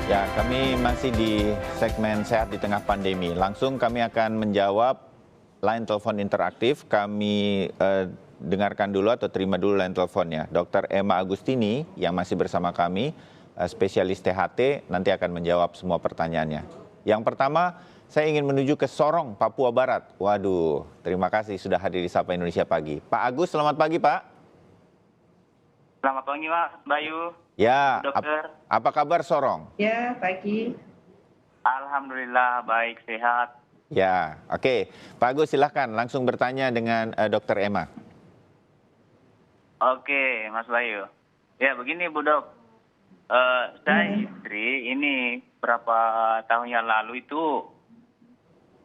Ya, kami masih di segmen Sehat di Tengah Pandemi. Langsung kami akan menjawab line telepon interaktif. Kami dengarkan dulu atau terima dulu line teleponnya. Dr. Emma Agustini yang masih bersama kami, spesialis THT, nanti akan menjawab semua pertanyaannya. Yang pertama, saya ingin menuju ke Sorong, Papua Barat. Waduh, terima kasih sudah hadir di Sapa Indonesia Pagi. Pak Agus, selamat pagi Pak. Selamat pagi Mas Bayu. Ya, Dokter. Apa kabar Sorong? Ya, pagi. Alhamdulillah baik, sehat. Ya, oke. Pak Agus silahkan langsung bertanya dengan Dr. Emma. Oke, Mas Bayu. Ya begini Bu Dok, saya istri ini berapa tahun yang lalu itu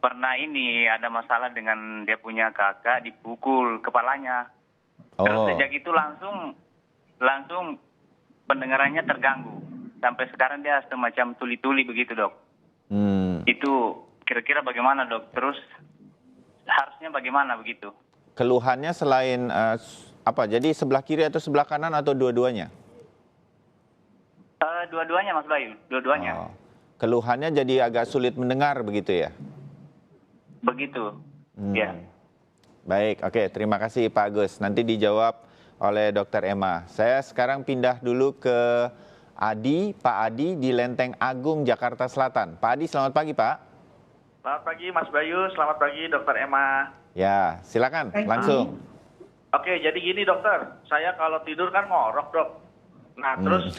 pernah ada masalah dengan dia punya kakak, dipukul kepalanya. Terus sejak itu langsung pendengarannya terganggu. Sampai sekarang dia semacam tuli-tuli begitu Dok. Itu kira-kira bagaimana Dok? Terus harusnya bagaimana begitu? Keluhannya selain apa? Jadi sebelah kiri atau sebelah kanan atau dua-duanya? Dua-duanya Mas Bayu, dua-duanya. Keluhannya jadi agak sulit mendengar begitu ya? Begitu, ya. Baik, oke. Terima kasih Pak Agus. Nanti dijawab oleh Dr. Emma. Saya sekarang pindah dulu ke Pak Adi di Lenteng Agung, Jakarta Selatan. Pak Adi, selamat pagi Pak. Selamat pagi Mas Bayu, selamat pagi Dr. Emma. Ya, silakan langsung. Oke, jadi gini dokter, saya kalau tidur kan ngorok dok. Nah terus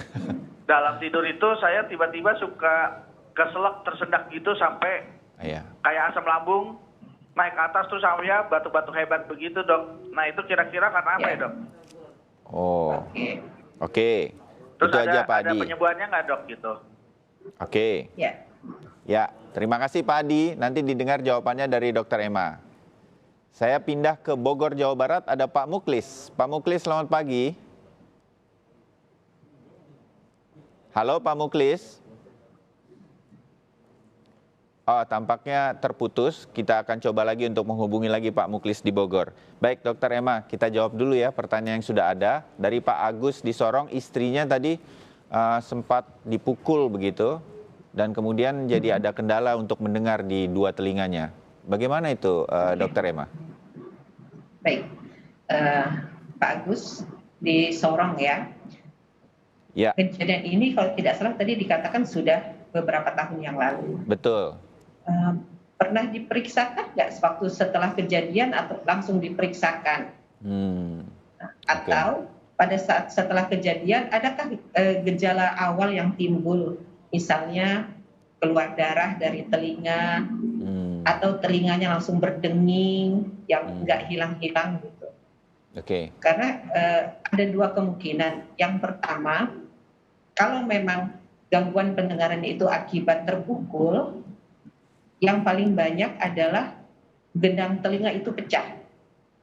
dalam tidur itu saya tiba-tiba suka keselak, tersendak gitu sampai kayak asam lambung naik ke atas terus saya batuk-batuk hebat begitu dok. Nah itu kira-kira karena apa ya dok? Oke. Terus itu aja Pak ada Adi. penyembuhannya nggak dok gitu? Oke. Ya, terima kasih Pak Adi. Nanti didengar jawabannya dari Dr. Emma. Saya pindah ke Bogor, Jawa Barat. Ada Pak Muklis. Pak Muklis, selamat pagi. Halo Pak Muklis. Tampaknya terputus. Kita akan coba lagi untuk menghubungi lagi Pak Muklis di Bogor. Baik, Dr. Emma, kita jawab dulu ya pertanyaan yang sudah ada. Dari Pak Agus di Sorong, istrinya tadi sempat dipukul begitu. Dan kemudian jadi ada kendala untuk mendengar di dua telinganya. Bagaimana itu, Dr. Emma? Baik, Pak Agus di Sorong ya. Ya. Kejadian ini kalau tidak salah tadi dikatakan sudah beberapa tahun yang lalu. Betul. Pernah diperiksakan nggak waktu setelah kejadian atau langsung diperiksakan? Atau pada saat setelah kejadian adakah gejala awal yang timbul? Misalnya keluar darah dari telinga atau telinganya langsung berdenging yang nggak hilang-hilang gitu. Karena ada dua kemungkinan. Yang pertama, kalau memang gangguan pendengaran itu akibat terpukul, yang paling banyak adalah gendang telinga itu pecah.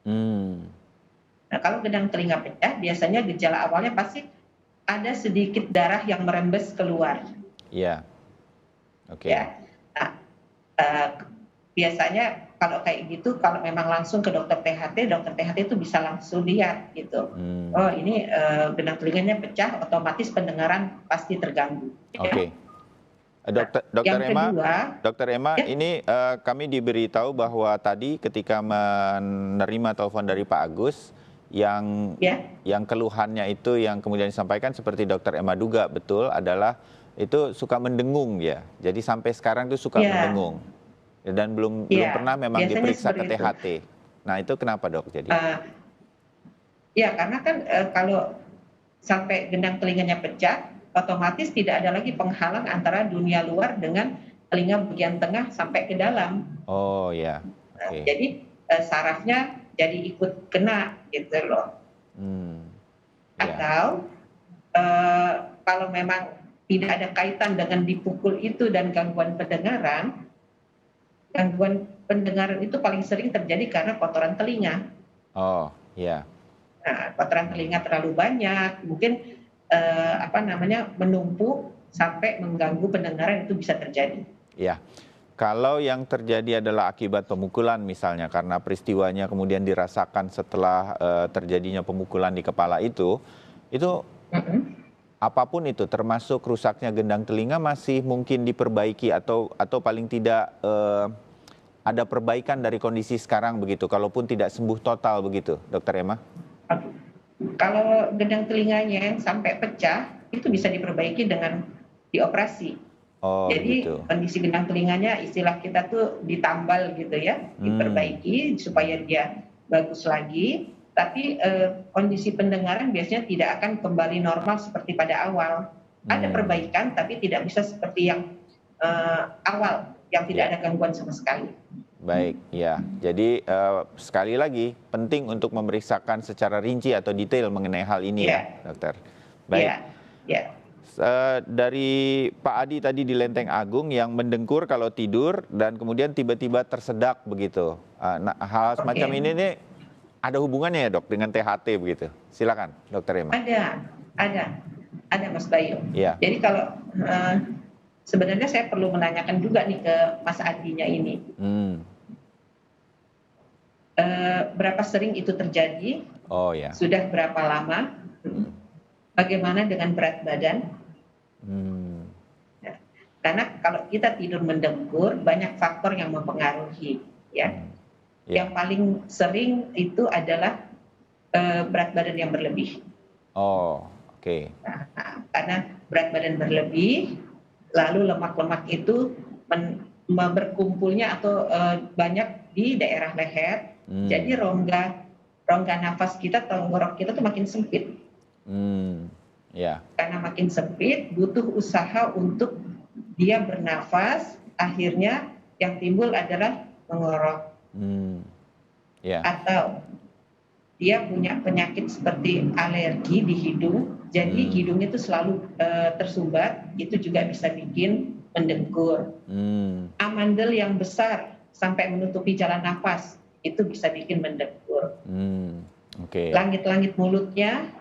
Nah, kalau gendang telinga pecah, biasanya gejala awalnya pasti ada sedikit darah yang merembes keluar. Iya. Nah, biasanya kalau kayak gitu, kalau memang langsung ke dokter THT itu bisa langsung lihat gitu. Oh ini gendang telinganya pecah, otomatis pendengaran pasti terganggu. Dokter Emma, ini kami diberitahu bahwa tadi ketika menerima telepon dari Pak Agus, yang keluhannya itu yang kemudian disampaikan seperti Dokter Emma duga betul adalah itu suka mendengung ya. Jadi sampai sekarang itu suka mendengung. Dan belum pernah memang diperiksa ke THT. Nah itu kenapa dok? Jadi? Karena kan kalau sampai gendang telinganya pecah, otomatis tidak ada lagi penghalang antara dunia luar dengan telinga bagian tengah sampai ke dalam. Jadi sarafnya jadi ikut kena gitu loh. Atau kalau memang tidak ada kaitan dengan dipukul itu dan gangguan pendengaran itu paling sering terjadi karena kotoran telinga. Nah, kotoran telinga terlalu banyak, mungkin menumpuk sampai mengganggu pendengaran itu bisa terjadi. Kalau yang terjadi adalah akibat pemukulan misalnya karena peristiwanya kemudian dirasakan setelah terjadinya pemukulan di kepala itu apapun itu, termasuk rusaknya gendang telinga masih mungkin diperbaiki atau paling tidak ada perbaikan dari kondisi sekarang begitu, kalaupun tidak sembuh total begitu, Dokter Emma? Kalau gendang telinganya yang sampai pecah, itu bisa diperbaiki dengan dioperasi. Oh, jadi gitu. kondisi gendang telinganya istilah kita tuh ditambal gitu ya, diperbaiki supaya dia bagus lagi. Tapi kondisi pendengaran biasanya tidak akan kembali normal seperti pada awal. Ada perbaikan, tapi tidak bisa seperti yang awal, yang tidak ada gangguan sama sekali. Baik, ya. Jadi sekali lagi penting untuk memeriksakan secara rinci atau detail mengenai hal ini ya, dokter. Baik. Dari Pak Adi tadi di Lenteng Agung yang mendengkur kalau tidur dan kemudian tiba-tiba tersedak begitu. Nah, hal semacam ini nih ada hubungannya ya dok dengan THT begitu? Silakan, Dokter Emma. Ada Mas Bayu. Ya. Jadi kalau sebenarnya saya perlu menanyakan juga nih ke Mas Adinya ini. Berapa sering itu terjadi? Oh ya. Sudah berapa lama? Bagaimana dengan berat badan? Ya. Karena kalau kita tidur mendengkur, banyak faktor yang mempengaruhi, ya. Yang paling sering itu adalah berat badan yang berlebih. Oh, oke. Nah, karena berat badan berlebih, lalu lemak-lemak itu berkumpulnya atau banyak di daerah leher. Jadi rongga nafas kita, tenggorok kita tuh makin sempit. Karena makin sempit, butuh usaha untuk dia bernafas. Akhirnya yang timbul adalah mengorok. Atau dia punya penyakit seperti alergi di hidung, jadi hidungnya itu selalu tersumbat, itu juga bisa bikin mendengkur. Amandel yang besar sampai menutupi jalan nafas, itu bisa bikin mendengkur. Langit-langit mulutnya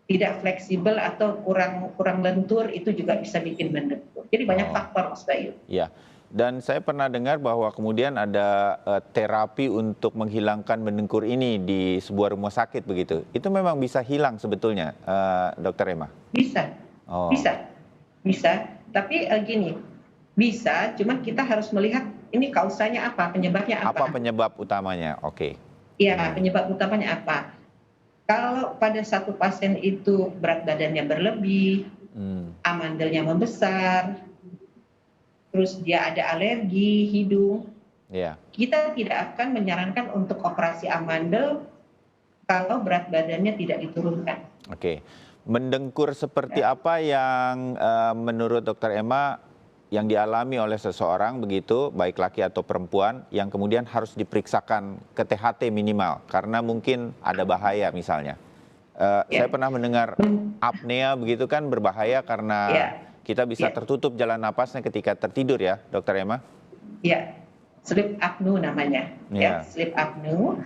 tidak fleksibel atau kurang lentur, itu juga bisa bikin mendengkur. Jadi banyak faktor, Mas Bayu. Iya. Dan saya pernah dengar bahwa kemudian ada terapi untuk menghilangkan mendengkur ini di sebuah rumah sakit begitu. Itu memang bisa hilang sebetulnya, Dokter Emma? Bisa, bisa. Tapi gini, bisa, cuma kita harus melihat ini kausanya apa, penyebabnya apa. Apa penyebab utamanya? Oke. Iya, penyebab utamanya apa. Kalau pada satu pasien itu berat badannya berlebih, amandelnya membesar, terus dia ada alergi hidung, kita tidak akan menyarankan untuk operasi amandel kalau berat badannya tidak diturunkan. Oke. Mendengkur seperti apa yang menurut Dokter Emma yang dialami oleh seseorang begitu, baik laki atau perempuan, yang kemudian harus diperiksakan ke THT minimal karena mungkin ada bahaya misalnya. Saya pernah mendengar apnea begitu kan berbahaya karena kita bisa tertutup jalan napasnya ketika tertidur ya, Dokter Emma? Iya, sleep apnea namanya. Sleep apnea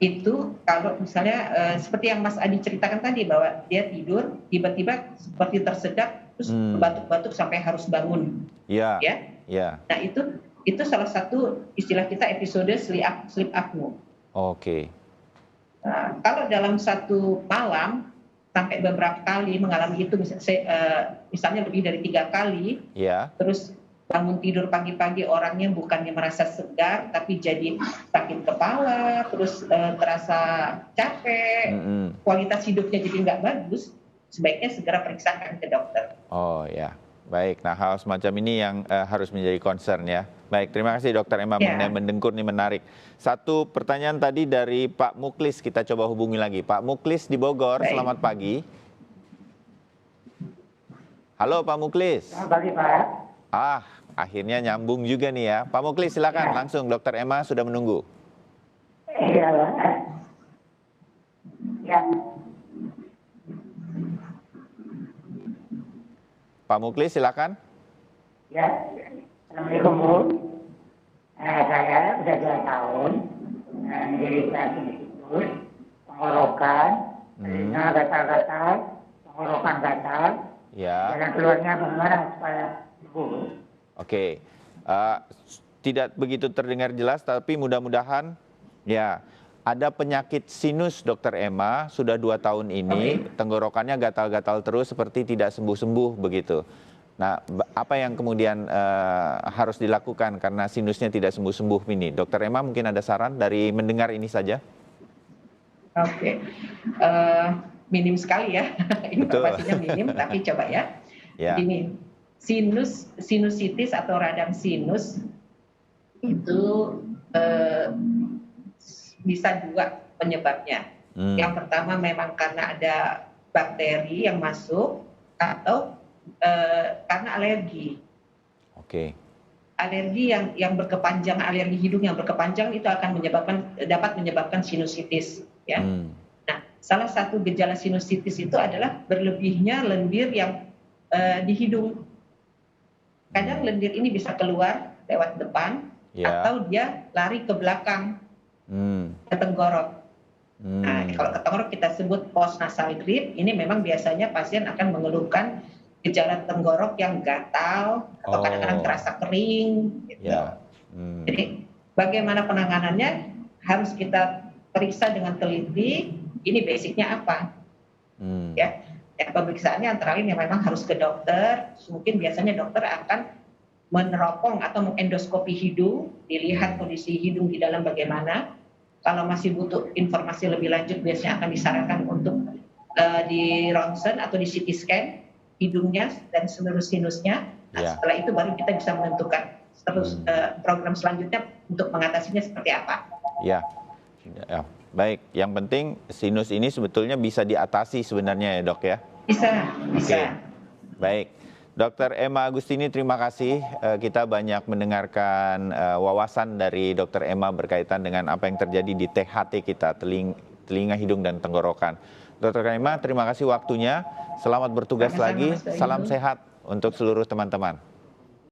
itu kalau misalnya seperti yang Mas Adi ceritakan tadi bahwa dia tidur tiba-tiba seperti tersedak terus batuk-batuk sampai harus bangun. Nah itu salah satu istilah kita episode sleep apnea. Oke. Nah, kalau dalam satu malam sampai beberapa kali mengalami itu, misalnya lebih dari 3 kali, terus bangun tidur pagi-pagi orangnya bukannya merasa segar, tapi jadi sakit kepala, terus terasa capek, kualitas hidupnya jadi nggak bagus, sebaiknya segera periksakan ke dokter. Oh ya, baik. Nah hal semacam ini yang harus menjadi concern ya. Baik, terima kasih Dokter Emma mengenai mendengkur ini menarik. Satu pertanyaan tadi dari Pak Muklis, kita coba hubungi lagi. Pak Muklis di Bogor, selamat pagi. Halo Pak Muklis. Selamat pagi Pak. Akhirnya nyambung juga nih ya. Pak Muklis silakan langsung, Dokter Emma sudah menunggu. Iya Pak. Ya. Pak Muklis silakan. Ya, Assalamualaikum Bu. Saya sudah 2 tahun menderita tinnitus, tenggorokan, telinga gatal-gatal, tenggorokan gatal. Jalan keluarnya bagaimana supaya sembuh? Oke, tidak begitu terdengar jelas, tapi mudah-mudahan ya ada penyakit sinus Dokter Emma, sudah 2 tahun ini, tenggorokannya gatal-gatal terus seperti tidak sembuh-sembuh begitu. Nah, apa yang kemudian harus dilakukan karena sinusnya tidak sembuh-sembuh ini? Dokter Emma mungkin ada saran dari mendengar ini saja? Oke, minim sekali ya, informasinya minim, tapi coba ya. Begini, sinusitis atau radang sinus itu bisa 2 penyebabnya. Yang pertama memang karena ada bakteri yang masuk atau karena alergi. Alergi yang berkepanjangan, alergi hidung yang berkepanjang itu akan dapat menyebabkan sinusitis. Ya. Nah, salah satu gejala sinusitis itu adalah berlebihnya lendir yang di hidung. Kadang lendir ini bisa keluar lewat depan atau dia lari ke belakang. Ke tenggorok. Nah, kalau ke tenggorok kita sebut post nasal drip. Ini memang biasanya pasien akan mengeluhkan gejala tenggorok yang gatal atau kadang-kadang terasa kering. Gitu. Jadi bagaimana penanganannya harus kita periksa dengan teliti. Ini basicnya apa? Ya, pemeriksaannya antara lain yang memang harus ke dokter. Mungkin biasanya dokter akan meneropong atau mengendoskopi hidung, dilihat kondisi hidung di dalam bagaimana. Kalau masih butuh informasi lebih lanjut, biasanya akan disarankan untuk di ronsen atau di CT scan hidungnya dan seluruh sinusnya. Nah, setelah itu baru kita bisa menentukan terus program selanjutnya untuk mengatasinya seperti apa. Ya, baik. Yang penting sinus ini sebetulnya bisa diatasi sebenarnya ya dok ya? Bisa. Baik. Dr. Emma Agustini, terima kasih. Kita banyak mendengarkan wawasan dari Dr. Emma berkaitan dengan apa yang terjadi di THT kita, telinga, hidung, dan tenggorokan. Dr. Emma, terima kasih waktunya. Selamat bertugas lagi. Salam sehat untuk seluruh teman-teman.